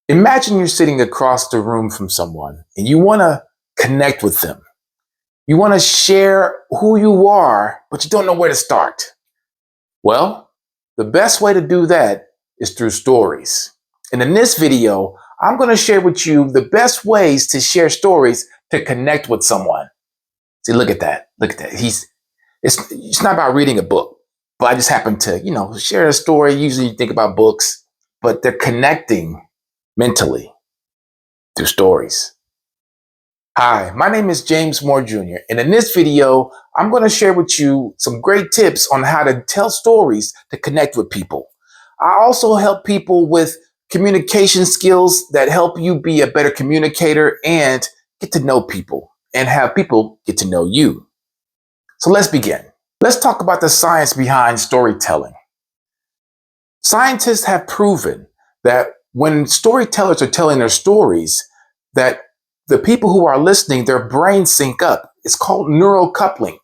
Imagine you're sitting across the room from someone and you want to connect with them. You want to share who you are, but you don't know where to start. Well, the best way to do that is through stories. And in this video, I'm going to share with you the best ways to share stories to connect with someone. See, look at that. Look at that. It's not about reading a book, but I just happen to, share a story. Usually you think about books, but they're connecting mentally through stories. Hi, my name is James Moore Jr. And in this video, I'm going to share with you some great tips on how to tell stories to connect with people. I also help people with communication skills that help you be a better communicator and get to know people and have people get to know you. So let's begin. Let's talk about the science behind storytelling. Scientists have proven that when storytellers are telling their stories, that the people who are listening, their brains sync up. It's called neural coupling.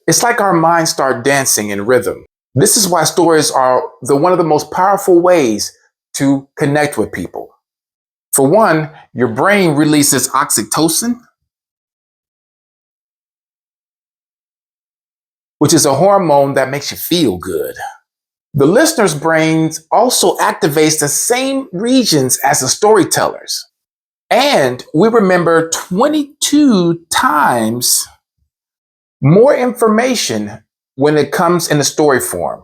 It's like our minds start dancing in rhythm. This is why stories are one of the most powerful ways to connect with people. For one, your brain releases oxytocin, which is a hormone that makes you feel good. The listener's brains also activates the same regions as the storytellers. And we remember 22 times more information when it comes in the story form.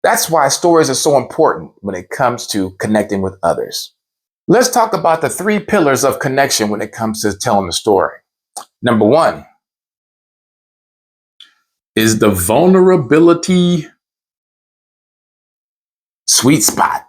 That's why stories are so important when it comes to connecting with others. Let's talk about the 3 pillars of connection when it comes to telling a story. Number 1 is the vulnerability sweet spot.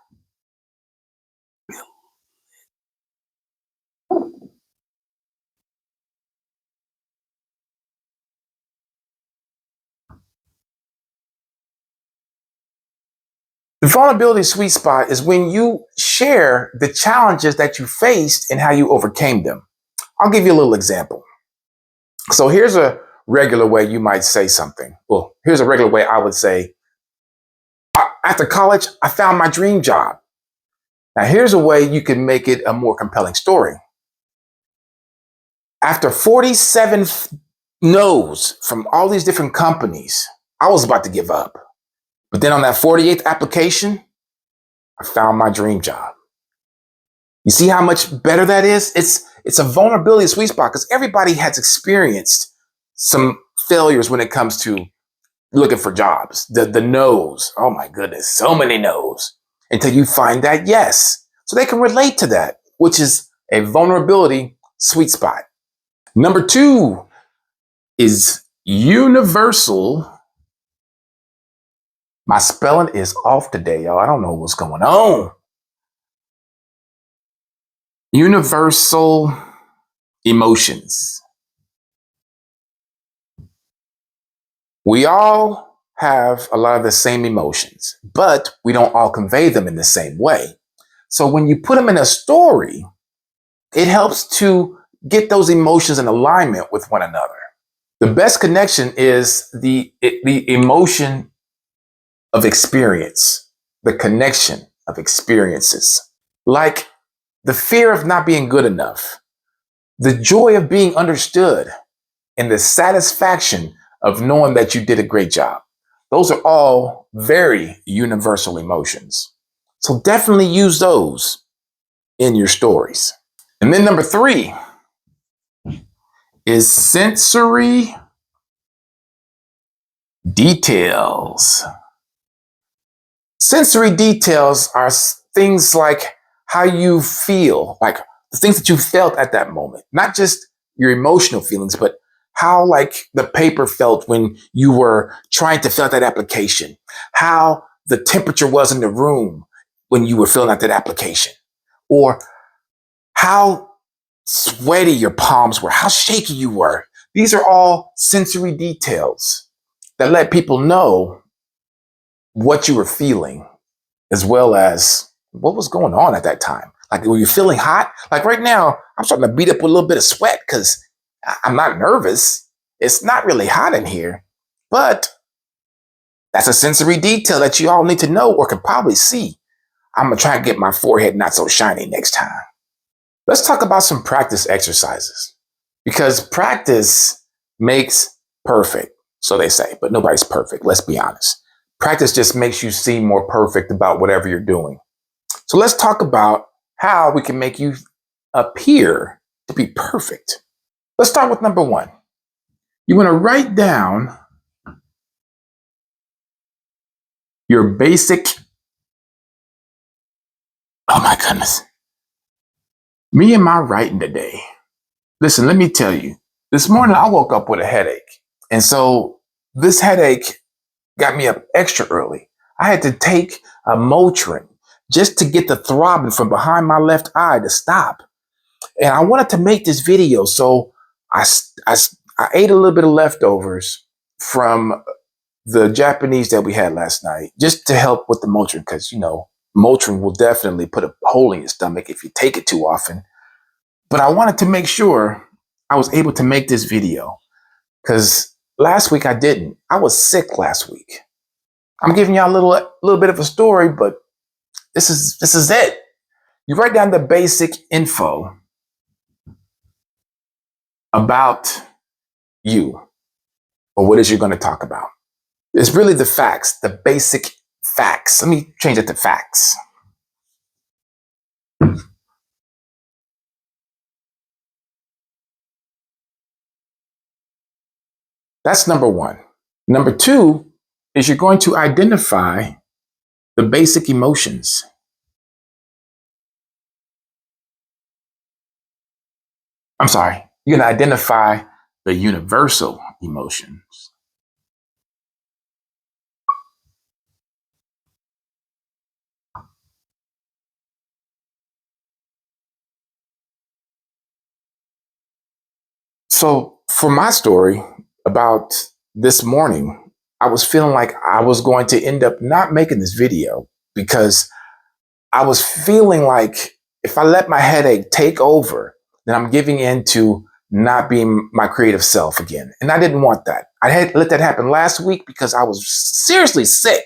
The vulnerability sweet spot is when you share the challenges that you faced and how you overcame them. I'll give you a little example. So here's a regular way you might say something. Well, here's a regular way I would say, after college, I found my dream job. Now, here's a way you can make it a more compelling story. After 47 no's from all these different companies, I was about to give up. But then on that 48th application, I found my dream job. You see how much better that is? It's a vulnerability sweet spot because everybody has experienced some failures when it comes to looking for jobs. The no's. Oh my goodness, so many no's. Until you find that yes. So they can relate to that, which is a vulnerability sweet spot. Number 2 is universal. My spelling is off today, y'all. I don't know what's going on. Universal emotions. We all have a lot of the same emotions, but we don't all convey them in the same way. So when you put them in a story, it helps to get those emotions in alignment with one another. The best connection is the emotion of experience, the connection of experiences, like the fear of not being good enough, the joy of being understood, and the satisfaction of knowing that you did a great job. Those are all very universal emotions. So definitely use those in your stories. And then number 3 is sensory details. Sensory details are things like how you feel, like the things that you felt at that moment, not just your emotional feelings, but how like the paper felt when you were trying to fill out that application, how the temperature was in the room when you were filling out that application, or how sweaty your palms were, how shaky you were. These are all sensory details that let people know what you were feeling, as well as what was going on at that time. Like, were you feeling hot? Like right now, I'm starting to beat up with a little bit of sweat because I'm not nervous. It's not really hot in here, but that's a sensory detail that you all need to know or can probably see. I'm gonna try and get my forehead not so shiny next time. Let's talk about some practice exercises because practice makes perfect. So they say, but nobody's perfect. Let's be honest. Practice just makes you seem more perfect about whatever you're doing. So let's talk about how we can make you appear to be perfect. Let's start with number one. You want to write down your basic. Oh my goodness. Me and my writing today. Listen, let me tell you. This morning I woke up with a headache. And so this headache got me up extra early. I had to take a Motrin just to get the throbbing from behind my left eye to stop. And I wanted to make this video. So I, I, I ate a little bit of leftovers from the Japanese that we had last night just to help with the Motrin because, Motrin will definitely put a hole in your stomach if you take it too often. But I wanted to make sure I was able to make this video because last week I didn't. I was sick last week. I'm giving y'all a little bit of a story, but this is it. You write down the basic info about you or what is you're going to talk about. It's really the facts, the basic facts. Let me change it to facts. That's number one. Number two is you're going to identify the basic emotions. I'm sorry, you're going to identify the universal emotions. So, for my story about this morning, I was feeling like I was going to end up not making this video because I was feeling like if I let my headache take over, then I'm giving in to not being my creative self again. And I didn't want that. I had let that happen last week because I was seriously sick.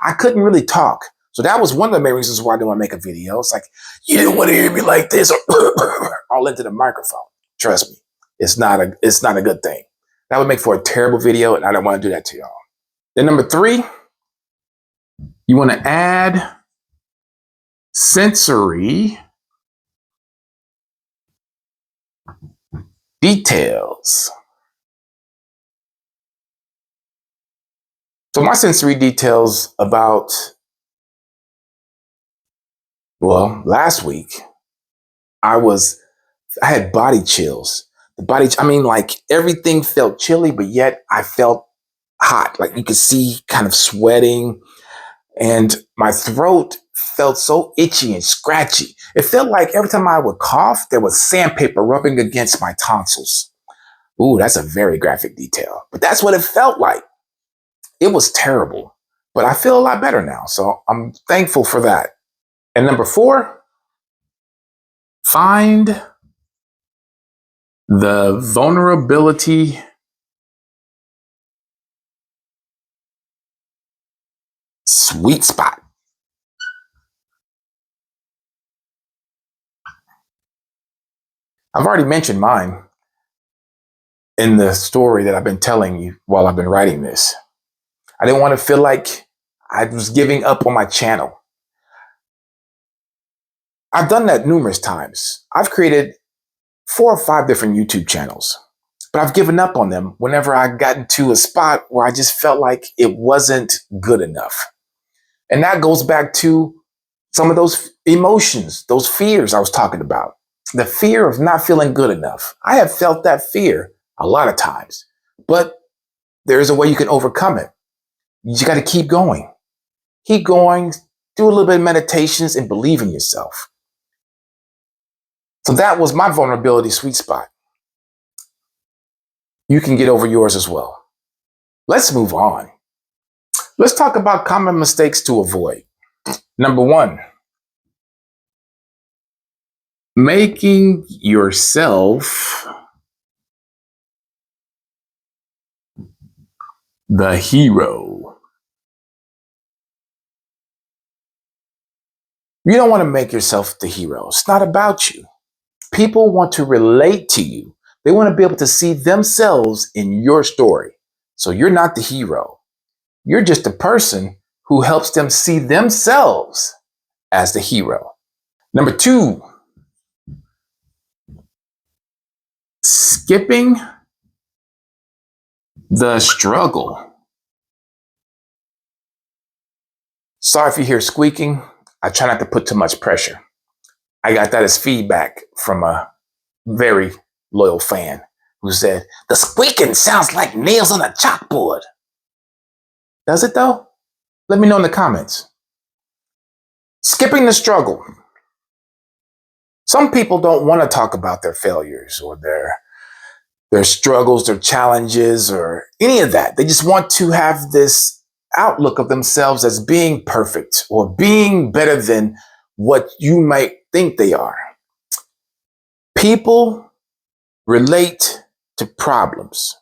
I couldn't really talk. So that was one of the main reasons why I didn't want to make a video. It's like, you didn't want to hear me like this or all into the microphone. Trust me, it's not a good thing. That would make for a terrible video, and I don't want to do that to y'all. Then number three, you want to add sensory details. So my sensory details about, well, last week, I had body chills. Like everything felt chilly, but yet I felt hot. Like you could see kind of sweating and my throat felt so itchy and scratchy. It felt like every time I would cough, there was sandpaper rubbing against my tonsils. Ooh, that's a very graphic detail, but that's what it felt like. It was terrible, but I feel a lot better now. So I'm thankful for that. And number four, find the vulnerability sweet spot. I've already mentioned mine in the story that I've been telling you while I've been writing this. I didn't want to feel like I was giving up on my channel. I've done that numerous times. I've created 4 or 5 different YouTube channels, but I've given up on them whenever I got into a spot where I just felt like it wasn't good enough. And that goes back to some of those emotions, those fears I was talking about. The fear of not feeling good enough. I have felt that fear a lot of times, but there is a way you can overcome it. You got to keep going. Keep going, do a little bit of meditations and believe in yourself. So that was my vulnerability sweet spot. You can get over yours as well. Let's move on. Let's talk about common mistakes to avoid. Number one, making yourself The hero. You don't want to make yourself the hero. It's not about you. People want to relate to you. They want to be able to see themselves in your story. So you're not the hero. You're just a person who helps them see themselves as the hero. Number 2, skipping the struggle. Sorry if you hear squeaking. I try not to put too much pressure. I got that as feedback from a very loyal fan who said, the squeaking sounds like nails on a chalkboard. Does it though? Let me know in the comments. Skipping the struggle. Some people don't want to talk about their failures or their struggles, their challenges, or any of that. They just want to have this outlook of themselves as being perfect or being better than what you might think they are. People relate to problems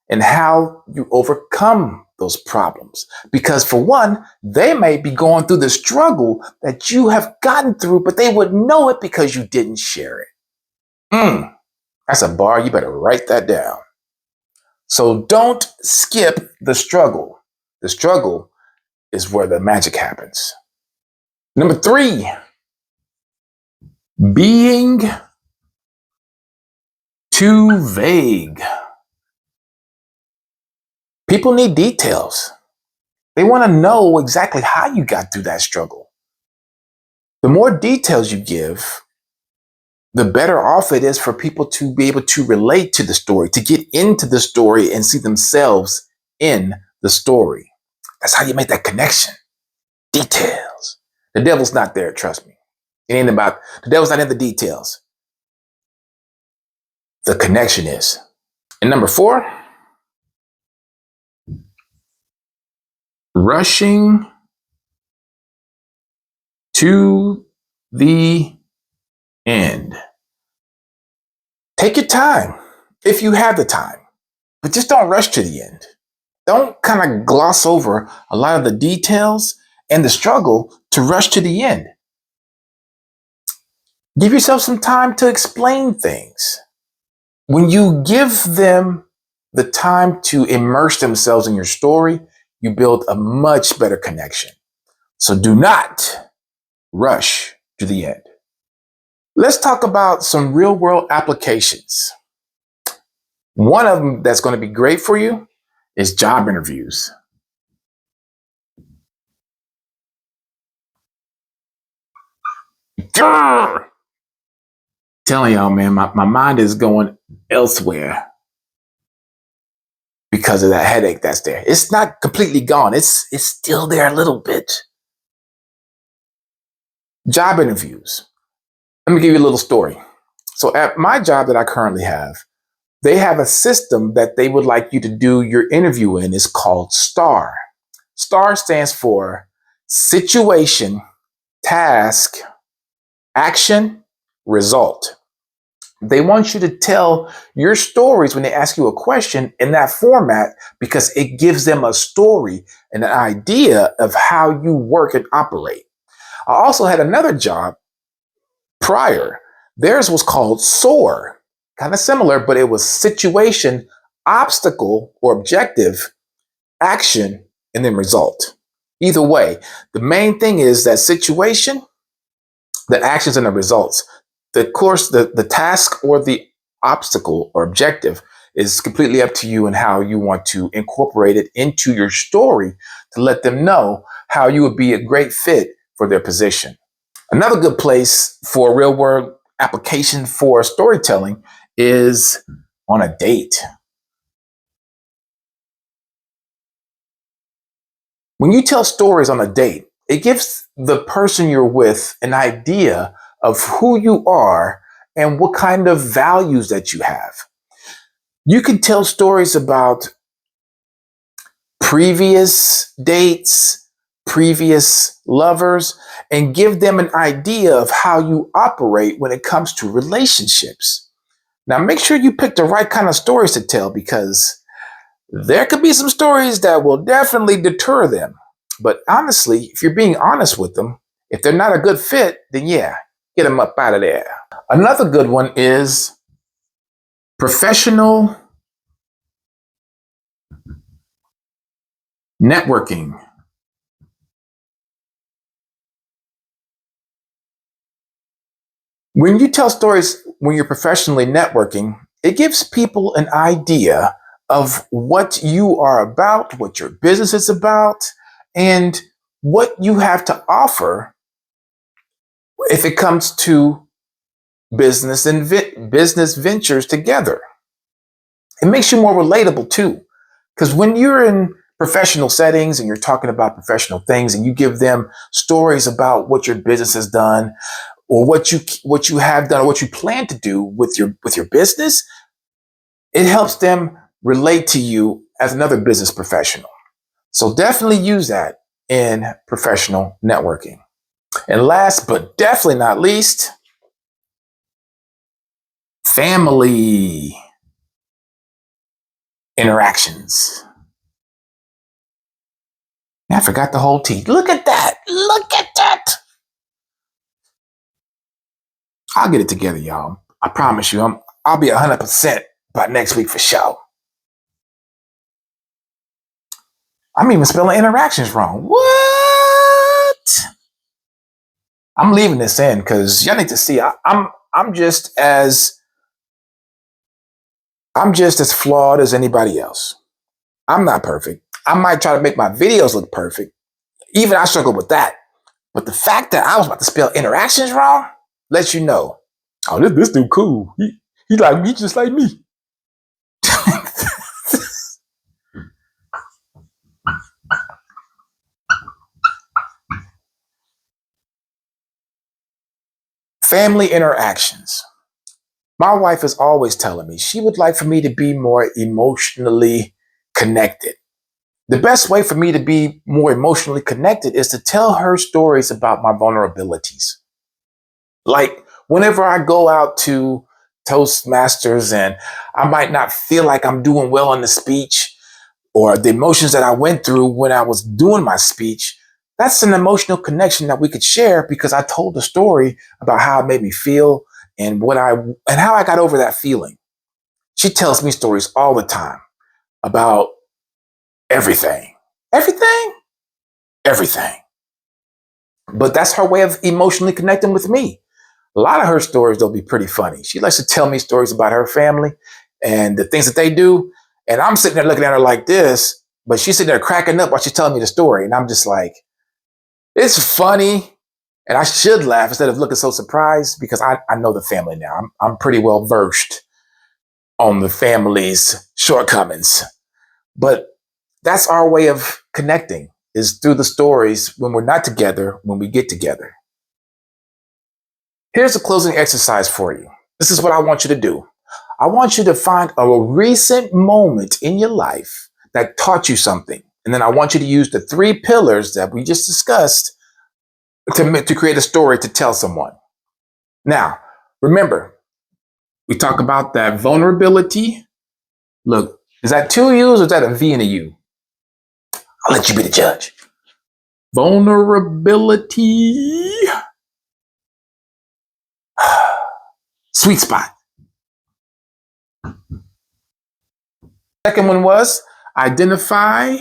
and how you overcome those problems. Because for one, they may be going through the struggle that you have gotten through, but they would know it because you didn't share it. That's a bar. You better write that down. So don't skip the struggle. The struggle is where the magic happens. Number 3, being too vague. People need details. They want to know exactly how you got through that struggle. The more details you give, the better off it is for people to be able to relate to the story, to get into the story and see themselves in the story. That's how you make that connection. Details. The devil's not there, trust me. The devil's not in the details. The connection is. And number 4, rushing to the end. Take your time if you have the time, but just don't rush to the end. Don't kind of gloss over a lot of the details and the struggle to rush to the end. Give yourself some time to explain things. When you give them the time to immerse themselves in your story, you build a much better connection. So do not rush to the end. Let's talk about some real world applications. One of them that's going to be great for you is job interviews. Grr! Telling y'all, man, my mind is going elsewhere because of that headache that's there. It's not completely gone. It's still there a little bit. Job interviews. Let me give you a little story. So at my job that I currently have, they have a system that they would like you to do your interview in. It's called STAR. STAR stands for situation, task, action, result. They want you to tell your stories when they ask you a question in that format because it gives them a story and an idea of how you work and operate. I also had another job prior. Theirs was called SOAR, kind of similar, but it was situation, obstacle or objective, action, and then result. Either way, the main thing is that situation, the actions, and the results. The course, the task or the obstacle or objective is completely up to you and how you want to incorporate it into your story to let them know how you would be a great fit for their position. Another good place for a real world application for storytelling is on a date. When you tell stories on a date, it gives the person you're with an idea of who you are and what kind of values that you have. You can tell stories about previous dates, previous lovers, and give them an idea of how you operate when it comes to relationships. Now, make sure you pick the right kind of stories to tell because There could be some stories that will definitely deter them. But honestly, if you're being honest with them, if they're not a good fit, then yeah, get them up out of there. Another good one is professional networking. When you tell stories when you're professionally networking, it gives people an idea of what you are about, what your business is about, and what you have to offer if it comes to business and business ventures together. It makes you more relatable too. Because when you're in professional settings and you're talking about professional things and you give them stories about what your business has done or what you have done or what you plan to do with your business, it helps them relate to you as another business professional. So definitely use that in professional networking. And last but definitely not least, family interactions. I forgot the whole T. Look at that. Look at that. I'll get it together, y'all. I promise you. I'll be 100% by next week for sure. I'm even spelling interactions wrong. What? I'm leaving this in because y'all need to see. I'm just as flawed as anybody else. I'm not perfect. I might try to make my videos look perfect. Even I struggle with that. But the fact that I was about to spell interactions wrong lets you know. Oh, this dude cool. He just like me. Family interactions. My wife is always telling me she would like for me to be more emotionally connected. The best way for me to be more emotionally connected is to tell her stories about my vulnerabilities. Like whenever I go out to Toastmasters and I might not feel like I'm doing well on the speech or the emotions that I went through when I was doing my speech, that's an emotional connection that we could share because I told the story about how it made me feel and how I got over that feeling. She tells me stories all the time about everything. Everything? Everything. But that's her way of emotionally connecting with me. A lot of her stories, they'll be pretty funny. She likes to tell me stories about her family and the things that they do. And I'm sitting there looking at her like this, but she's sitting there cracking up while she's telling me the story. And I'm just like, it's funny. And I should laugh instead of looking so surprised because I know the family now. I'm pretty well versed on the family's shortcomings. But that's our way of connecting is through the stories when we're not together, when we get together. Here's a closing exercise for you. This is what I want you to do. I want you to find a recent moment in your life that taught you something. And then I want you to use the 3 pillars that we just discussed to create a story to tell someone. Now, remember, we talk about that vulnerability. Look, is that 2 U's or is that a V and a U? I'll let you be the judge. Vulnerability. Sweet spot. Second one was identify.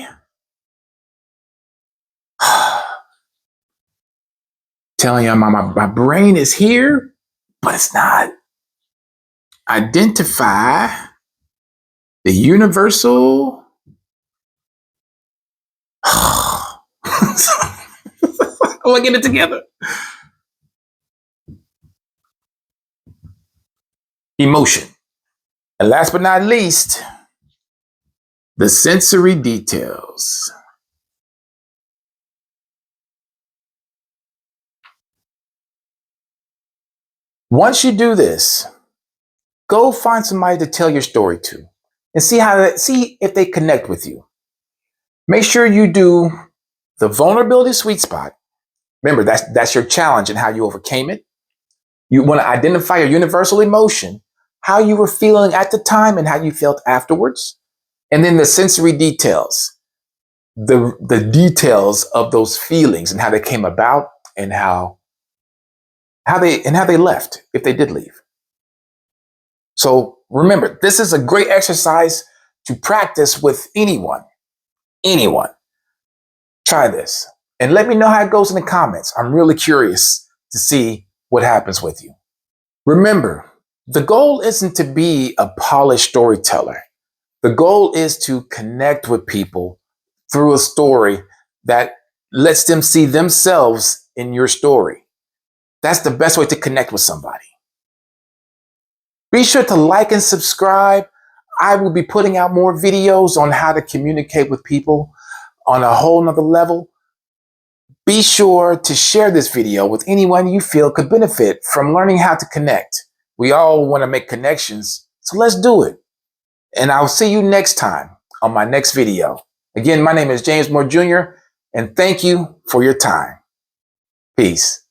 Telling you my brain is here, but it's not. Identify the universal. I want to get it together. Emotion. And last but not least, the sensory details. Once you do this, go find somebody to tell your story to and see if they connect with you. Make sure you do the vulnerability sweet spot. Remember, that's your challenge and how you overcame it. You want to identify your universal emotion, how you were feeling at the time and how you felt afterwards. And then the sensory details, the details of those feelings and how they came about and how they left, if they did leave. So remember, this is a great exercise to practice with anyone. Anyone. Try this and let me know how it goes in the comments. I'm really curious to see what happens with you. Remember, the goal isn't to be a polished storyteller. The goal is to connect with people through a story that lets them see themselves in your story. That's the best way to connect with somebody. Be sure to like and subscribe. I will be putting out more videos on how to communicate with people on a whole nother level. Be sure to share this video with anyone you feel could benefit from learning how to connect. We all want to make connections, so let's do it. And I'll see you next time on my next video. Again, my name is James Moore Jr., and thank you for your time. Peace.